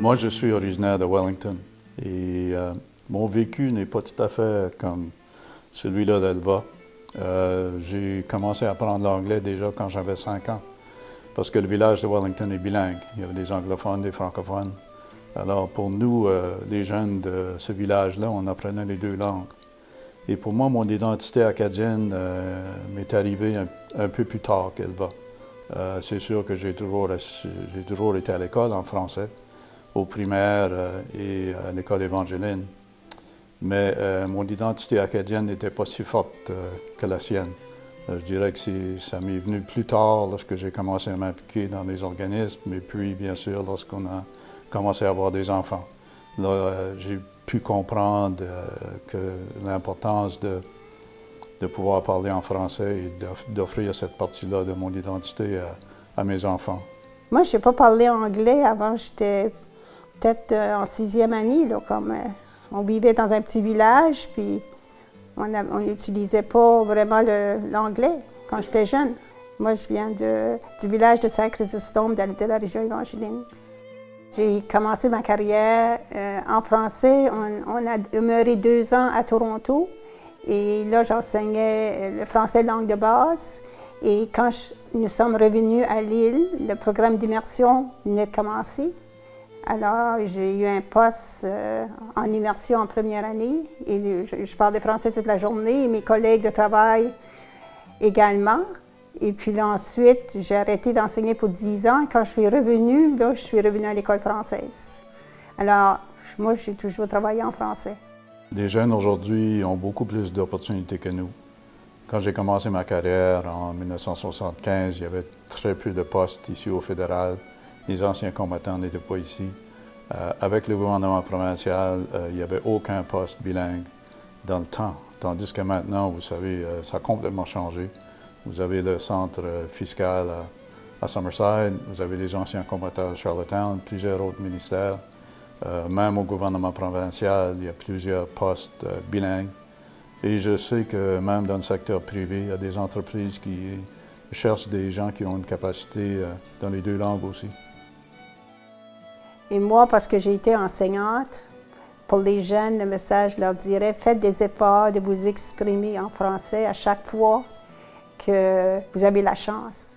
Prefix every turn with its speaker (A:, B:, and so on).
A: Moi, je suis originaire de Wellington et mon vécu n'est pas tout à fait comme celui-là d'Elva. J'ai commencé à apprendre l'anglais déjà quand j'avais 5 ans, parce que le village de Wellington est bilingue. Il y avait des anglophones, des francophones. Alors pour nous, les jeunes de ce village-là, on apprenait les deux langues. Et pour moi, mon identité acadienne m'est arrivée un peu plus tard qu'Elva. C'est sûr que j'ai toujours été à l'école en français, au primaire et à l'école évangéline. Mais mon identité acadienne n'était pas si forte que la sienne. Je dirais que ça m'est venu plus tard lorsque j'ai commencé à m'impliquer dans les organismes et puis, bien sûr, lorsqu'on a commencé à avoir des enfants. Là, j'ai pu comprendre que l'importance de pouvoir parler en français et d'offrir cette partie-là de mon identité à mes enfants.
B: Moi, je n'ai pas parlé anglais avant, j'étais peut-être en 6e année, là, comme on vivait dans un petit village, puis on n'utilisait pas vraiment l'anglais quand j'étais jeune. Moi, je viens du village de Saint-Chrysostome, de la région évangéline. J'ai commencé ma carrière en français. On a demeuré 2 ans à Toronto. Et là, j'enseignais le français langue de base. Et quand nous sommes revenus à Lille, le programme d'immersion venait de commencer. Alors, j'ai eu un poste en immersion en première année. Et je parlais français toute la journée, et mes collègues de travail également. Et puis là, ensuite, j'ai arrêté d'enseigner pour 10 ans. Quand je suis revenue, là, je suis revenue à l'école française. Alors, moi, j'ai toujours travaillé en français.
A: Les jeunes aujourd'hui ont beaucoup plus d'opportunités que nous. Quand j'ai commencé ma carrière en 1975, il y avait très peu de postes ici au fédéral. Les anciens combattants n'étaient pas ici. Avec le gouvernement provincial, il n'y avait aucun poste bilingue dans le temps. Tandis que maintenant, vous savez, ça a complètement changé. Vous avez le centre fiscal à Summerside, vous avez les anciens combattants à Charlottetown, plusieurs autres ministères. Même au gouvernement provincial, il y a plusieurs postes bilingues. Et je sais que même dans le secteur privé, il y a des entreprises qui cherchent des gens qui ont une capacité dans les 2 langues aussi.
B: Et moi, parce que j'ai été enseignante, pour les jeunes, le message leur dirait, faites des efforts de vous exprimer en français à chaque fois que vous avez la chance.